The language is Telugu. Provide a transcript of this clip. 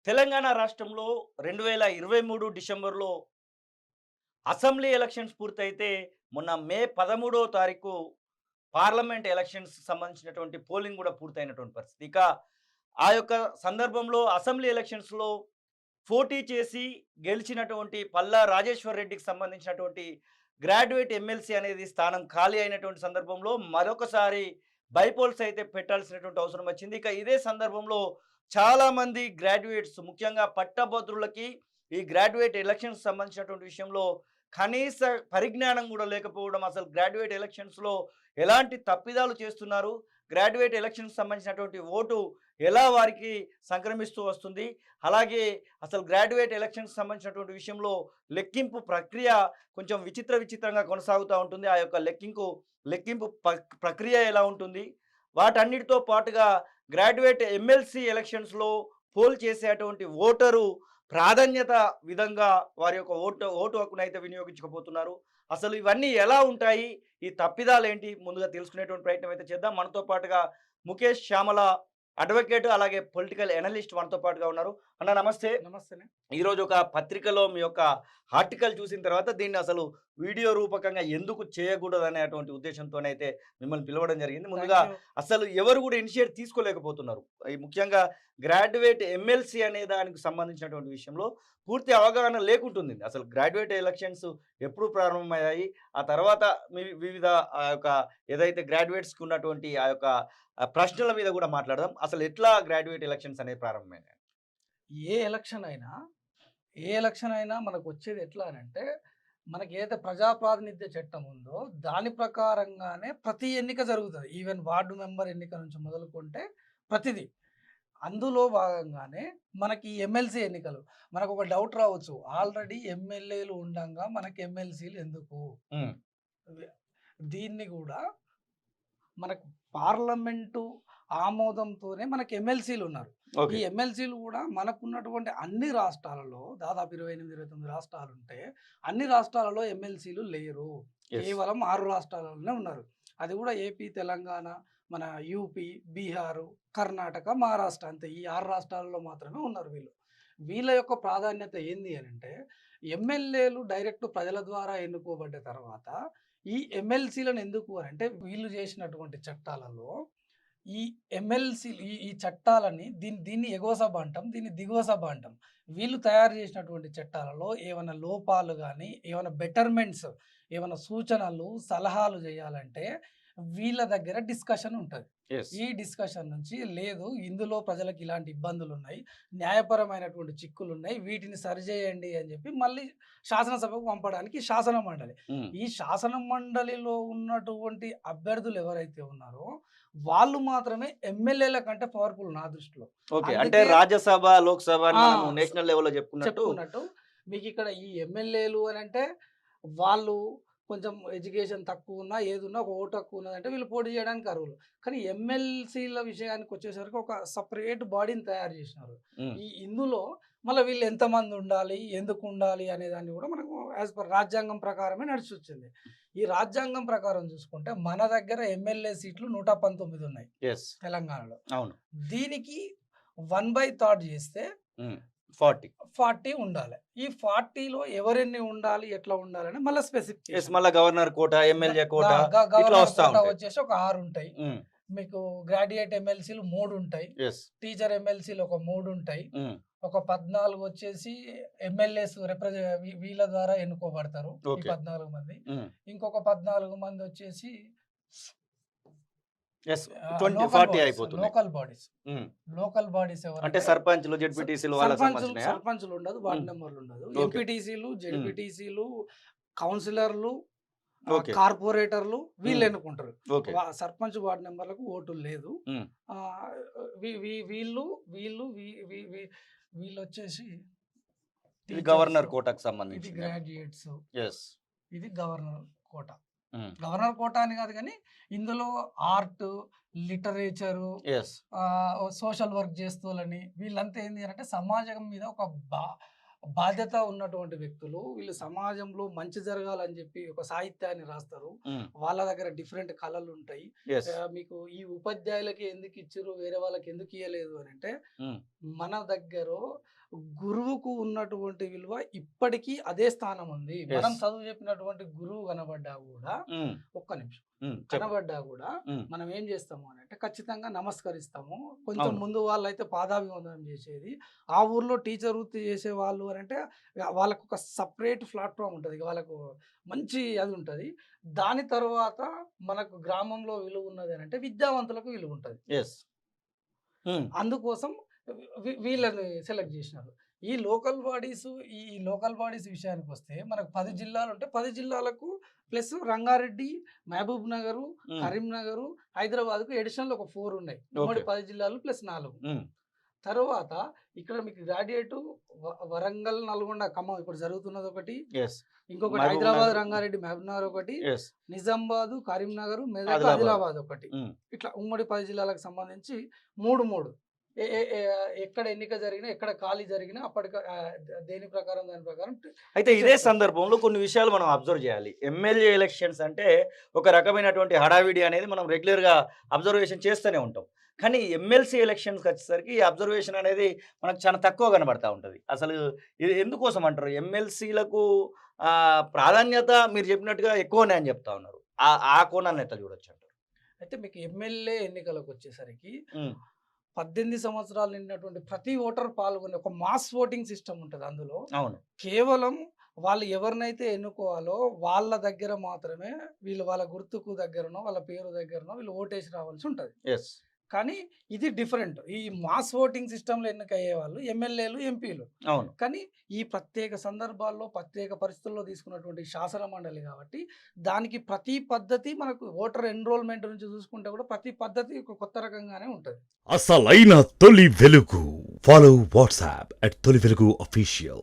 తెలంగాణ రాష్ట్రంలో 2023 డిసెంబర్‌లో అసెంబ్లీ ఎలక్షన్స్ పూర్తయితే మొన్న మే 13వ తారీఖు పార్లమెంట్ ఎలక్షన్స్ సంబంధించినటువంటి పోలింగ్ కూడా పూర్తయినటువంటి పరిస్థితి. ఇక ఆ యొక్క సందర్భంలో అసెంబ్లీ ఎలక్షన్స్‌లో పోటీ చేసి గెలిచినటువంటి పల్లా రాజేశ్వర్ రెడ్డికి సంబంధించినటువంటి గ్రాడ్యుయేట్ ఎమ్మెల్సీ అనేది స్థానం ఖాళీ అయినటువంటి సందర్భంలో మరొకసారి బైపోల్స్ అయితే పెట్టాల్సినటువంటి అవసరం వచ్చింది. ఇక ఇదే సందర్భంలో చాలామంది గ్రాడ్యుయేట్స్ ముఖ్యంగా పట్టభద్రులకి ఈ గ్రాడ్యుయేట్ ఎలక్షన్స్ సంబంధించినటువంటి విషయంలో కనీస పరిజ్ఞానం కూడా లేకపోవడం, అసలు గ్రాడ్యుయేట్ ఎలక్షన్స్‌లో ఎలాంటి తప్పిదాలు చేస్తున్నారు, గ్రాడ్యుయేట్ ఎలక్షన్స్‌కి సంబంధించినటువంటి ఓటు ఎలా వారికి సంక్రమిస్తూ వస్తుంది, అలాగే అసలు గ్రాడ్యుయేట్ ఎలక్షన్స్‌కి సంబంధించినటువంటి విషయంలో లెక్కింపు ప్రక్రియ కొంచెం విచిత్రంగా కొనసాగుతూ ఉంటుంది. ఆ యొక్క లెక్కింపు ప్రక్రియ ఎలా ఉంటుంది? వాటన్నిటితో పాటుగా గ్రాడ్యుయేట్ ఎమ్మెల్సీ ఎలక్షన్స్‌లో పోల్ చేసేటువంటి ఓటరు ప్రాధాన్యత విధంగా వారి యొక్క ఓటు హక్కునైతే వినియోగించకపోతున్నారు. అసలు ఇవన్నీ ఎలా ఉంటాయి? ఈ తప్పిదాలేంటి? ముందుగా తెలుసుకునేటువంటి ప్రయత్నం అయితే చేద్దాం. మనతో పాటుగా ముఖేష్ శ్యామల అడ్వకేట్, అలాగే పొలిటికల్ ఎనలిస్ట్ మనతో పాటుగా ఉన్నారు. అన్న నమస్తే. నమస్తేనే. ఈరోజు ఒక పత్రికలో మీ యొక్క ఆర్టికల్ చూసిన తర్వాత దీన్ని అసలు వీడియో రూపకంగా ఎందుకు చేయకూడదనేటువంటి ఉద్దేశంతోనైతే మిమ్మల్ని పిలవడం జరిగింది. ముందుగా థాంక్ యూ. అసలు ఎవరు కూడా ఇనిషియేట్ తీసుకోలేకపోతున్నారు. ఈ ముఖ్యంగా గ్రాడ్యుయేట్ ఎమ్మెల్సీ అనే దానికి సంబంధించినటువంటి విషయంలో పూర్తి అవగాహన లేకుంటుంది. అసలు గ్రాడ్యుయేట్ ఎలక్షన్స్ ఎప్పుడు ప్రారంభమయ్యాయి? ఆ తర్వాత వివిధ ఆ యొక్క ఏదైతే గ్రాడ్యుయేట్స్‌కి ఉన్నటువంటి ఆ యొక్క ప్రశ్నల మీద కూడా మాట్లాడదాం. అసలు ఎట్లా గ్రాడ్యుయేట్ ఎలక్షన్స్ అనేవి ప్రారంభమైనాయి? ఏ ఎలక్షన్ అయినా, ఏ ఎలక్షన్ అయినా మనకొచ్చేది ఎట్లా అనంటే, మనకి ఏదైతే ప్రజా ప్రాతినిధ్య చట్టం ఉందో, దాని ప్రకారంగానే ప్రతి ఎన్నిక జరుగుతది. ఈవెన్ వార్డు మెంబర్ ఎన్నిక నుంచి మొదలుకుంటే ప్రతిదీ. అందులో భాగంగానే మనకి ఎమ్మెల్సీ ఎన్నికలు. మనకొక డౌట్ రావచ్చు. ఆల్రెడీ ఎమ్మెల్యేలు ఉండంగా మనకి ఎమ్మెల్సీలు ఎందుకు? హ్మ్. వి దీన్ని గూడా మనకు పార్లమెంటు ఆమోదంతోనే మనకి ఎమ్మెల్సీలున్నారు. ఈ ఓకే. ఎమ్మెల్సీలు గూడా మనకున్నటువంటి అన్ని రాష్ట్రాలలో దాదాపు 28, 29 రాష్ట్రాలుంటే, అన్ని రాష్ట్రాలలో ఎమ్మెల్సీలు లేరు. యెస్. కేవలం 6 రాష్ట్రాలలోనే ఉన్నారు. అది గూడా ఏపీ, తెలంగాణ, మన యూపీ, బీహారు, కర్ణాటక, మహారాష్ట్ర అంతే. ఈ 6 రాష్ట్రాలలో మాత్రమే ఉన్నారు వీళ్ళు. వీళ్ళ యొక్క ప్రాధాన్యత ఏంది అనంటే, ఎమ్మెల్యేలు డైరెక్ట్ ప్రజల ద్వారా ఎన్నుకోబడ్డ తర్వాత, ఈ ఎమ్మెల్సీలను ఎందుకు అనంటే, వీళ్ళు చేసినటువంటి చట్టాలలో ఈ ఎమ్మెల్సీలు ఈ చట్టాలని దీన్ని ఎగువ సభ అంటాం. దీన్ని దిగువ సభ అంటాం. వీళ్ళు తయారు చేసినటువంటి చట్టాలలో ఏవన్నా లోపాలు గాని, ఏవన్నా బెటర్‌మెంట్స్, ఏవన్నా సూచనలు, సలహాలు చేయాలంటే వీళ్ళ దగ్గర డిస్కషన్ ఉంటది. యెస్. ఈ డిస్కషన్ నుంచి లేదు ఇందులో ప్రజలకు ఇలాంటి ఇబ్బందులున్నాయి, న్యాయపరమైనటువంటి చిక్కులున్నాయి, వీటిని సరిజేయండి అని చెప్పి మళ్ళీ శాసనసభకు పంపడానికి శాసన మండలి. హ్మ్. ఈ శాసన మండలిలో ఉన్నటువంటి అభ్యర్థులు ఎవరైతే ఉన్నారో వాళ్ళు మాత్రమే ఎమ్మెల్యేల కంటే పవర్‌ఫుల్ నా దృష్టిలో. ఓకే. అంటే అందుకే రాజ్యసభ, లోక్‌సభ అని ఆ! మనము స నేషనల్ లెవెల్‌లో చెప్పుకున్నట్టు చెప్పుకున్నట్టు మీకిక్కడ ఈ ఎమ్మెల్యేలు అనంటే వాళ్ళు కొంచెం ఎడ్యుకేషన్ తక్కువున్నా, ఏదున్నా ఒక ఓటు హక్కున్నదంటే వీళ్ళు పోటీ చేయడానికి అర్హులు. కానీ ఎమ్మెల్సీల విషయానికొచ్చేసరికి ఒక సెపరేట్ బాడీని తయారు జేసినారు. హ్మ్. ఇందులో మళ్ళా వీళ్ళు ఎంతమందుండాలి, ఎందుకుండాలి అనే దాన్ని గూడా మనకు యాజ్ పర్ రాజ్యాంగం ప్రకారమే నడిచొచ్చింది. ఈ రాజ్యాంగం ప్రకారం చూసుకుంటే మన దగ్గర ఎమ్మెల్యే సీట్లు 119 ఉన్నాయి యెస్. తెలంగాణలో. అవును. దీనికి 1/3 చేస్తే హ్మ్. 40. 40 ఉండాలి. ఈ 40లో ఎవరెన్ని ఉండాలి, ఎట్లా ఉండాలని మళ్ళా యెస్. స్పెసిఫికేషన్. మళ్ళా గవర్నర్ కోటా, గ ఎమ్మెల్యే గ కోటా గ ఇట్లా గవర్నర్ వస్తా కోటా ఉంటాయి. వచ్చేసి ఒక 6 ఉంటాయి. హ్మ్. మీకు గ్రాడ్యుయేట్ ఎమ్మెల్సీలు 3 ఉంటాయి. యెస్. టీచర్ ఎమ్మెల్సీలు ఒక 3 ఉంటాయి. హ్మ్. ఒక 14 వచ్చేసి ఎమ్మెల్యేస్ వీళ్ళ ద్వారా ఎన్నుకోబడతారు. ఈ ఓకే. 14 మంది. హ్మ్. ఇంకొక 14 మంది వచ్చేసి యెస్. Local 40 bodies. అయిపోతున్నాయి. Local bodies. Hmm. Local bodies అంటే ఎవరంటే సర్పంచ్‌లు, జెడ్పీటీసీలు వాళ్ళకి సంబంధించినయా? సర్పంచులు ఉండదు. వార్డ్ హ్మ్. మెంబర్‌లు ఉండదు. ఓకే. ఎంపీటీసీలు, హ్మ్. జెడ్పీటీసీలు, కౌన్సిలర్‌లు, ఓకే. కార్పొరేటర్‌లు వీళ్ళు హ్మ్. ఎన్నుకుంటారు. ఓకే. సర్పంచ్, వార్డ్ మెంబర్‌లకు ఓటు లేదు. హ్మ్. ఆహ్, వి వి వీళ్ళు వీళ్ళు వి వి వి వీళ్ళొచ్చేసి ఇది టీచర్స్, గవర్నర్ కోటాకు ఇది సంబంధించింది. Graduates, yes. ఇది governor quota. Hmm. Governor quota అని కాదు గానీ, ఇందులో art, literature, yes. Social work చేస్తోళ్ళని వీళ్ళంతా ఏంది అనంటే సమాజం మీద ఒక బా బాధ్యత ఉన్నటువంటి వ్యక్తులు వీళ్ళు సమాజంలో మంచి జరగాలని చెప్పి ఒక సాహిత్యాన్ని రాస్తారు. వాళ్ళ దగ్గర డిఫరెంట్ కళలు ఉంటాయి. ఎస్. మీకు ఈ ఉపాధ్యాయులకి ఎందుకు ఇచ్చిర్రు, వేరే వాళ్ళకి ఎందుకు ఇయ్యలేదు అని అంటే, మన దగ్గర గురువుకు ఉన్నటువంటి విలువ ఇప్పటికీ అదే స్థానం ఉంది. మనం ఎస్. చదువు చెప్పినటువంటి గురువు కనబడ్డా కూడా, ఒక్క నిమిషం, చెప్పండి. కనబడ్డా కూడా మనం ఏం చేస్తాము అని అంటే ఖచ్చితంగా నమస్కరిస్తాము. కొంచెం అవును. ముందు వాళ్ళైతే పాదాభివందనం చేసేది. ఆ ఊర్లో టీచర్ వృత్తి చేసే వాళ్ళు అని అంటే వాళ్ళకు ఒక సపరేట్ ప్లాట్ఫామ్ ఉంటుంది. వాళ్ళకు మంచి అది ఉంటుంది. దాని తర్వాత మనకు గ్రామంలో విలువ ఉన్నది అని అంటే విద్యావంతులకు విలువ ఉంటుంది. ఎస్. అందుకోసం వీళ్ళని సెలెక్ట్ చేసినారు. ఈ లోకల్ బాడీస్ విషయానికి వస్తే మనకు 10 జిల్లాలు ఉంటే 10 జిల్లాలకు ప్లస్ రంగారెడ్డి, మహబూబ్ నగర్, కరీంనగర్, హైదరాబాద్కు ఎడిషనల్ ఒక 4 ఉన్నాయి. ఉమ్మడి 10 జిల్లాలు ప్లస్ 4. తర్వాత ఇక్కడ మీకు గ్రాడ్యుయేట్ వరంగల్, నల్గొండ, ఖమ్మం ఇప్పుడు జరుగుతున్నది ఒకటి, ఇంకొకటి మహబూబ్ హైదరాబాద్, నగర్. రంగారెడ్డి, మహబూబ్ నగర్ ఒకటి, ఎస్. నిజామాబాద్, కరీంనగర్, మెదక్, ఆదిలాబాద్. ఆదిలాబాద్ ఒకటి. ఇట్లా ఉమ్మడి 10 జిల్లాలకు సంబంధించి 3 ఎక్కడ ఎన్నిక జరిగినా, ఎక్కడ ఖాళీ జరిగినా అప్పటికి దాని ప్రకారం అయితే ఇదే చేస్తారు. సందర్భంలో కొన్ని విషయాలు మనం అబ్జర్వ్ చేయాలి. ఎమ్మెల్యే ఎలక్షన్స్ అంటే ఒక రకమైనటువంటి హడావిడి అనేది మనం రెగ్యులర్గా అబ్జర్వేషన్ చేస్తూనే ఉంటాం. కానీ ఎమ్మెల్సీ ఎలక్షన్స్కి వచ్చేసరికి ఈ అబ్జర్వేషన్ అనేది మనకు చాలా తక్కువ కనబడతా ఉంటుంది. అసలు ఇది ఎందుకోసం అంటారు? ఎమ్మెల్సీలకు ప్రాధాన్యత మీరు చెప్పినట్టుగా ఎక్కువనే అని చెప్తా ఉన్నారు. ఆ కోణాన్ని ఎట్లా చూడొచ్చు అంటారు? అయితే మీకు ఎమ్మెల్యే ఎన్నికలకు వచ్చేసరికి 18 సంవత్సరాలు నిండినటువంటి ప్రతి ఓటర్ పాల్గొనే ఒక మాస్ ఓటింగ్ సిస్టమ్ ఉంటుంది. అందులో అవును. కేవలం వాళ్ళు ఎవరినైతే ఎన్నుకోవాలో వాళ్ళ దగ్గర మాత్రమే వీళ్ళు వాళ్ళ గుర్తుకు దగ్గరనో వాళ్ళ పేరు దగ్గరనో వీళ్ళు ఓటేసి రావాల్సి ఉంటుంది. ఎస్. కానీ ఇది డిఫరెంట్. ఈ మాస్ ఓటింగ్ సిస్టంలో ఎన్నికయ్యే వాళ్ళు ఎమ్మెల్యేలు, ఎంపీలు. అవును. కానీ ఈ ప్రత్యేక సందర్భాల్లో ప్రత్యేక పరిస్థితుల్లో తీసుకున్నటువంటి శాసన మండలి కాబట్టి దానికి ప్రతి పద్ధతి మనకు ఓటర్ ఎన్రోల్మెంట్ నుంచి చూసుకుంటే కూడా ప్రతి పద్ధతి ఒక కొత్త రకంగానే ఉంటుంది. అసలైన తొలి వెలుగు. ఫాలో వాట్సాప్ @తొలి వెలుగు అఫీషియల్.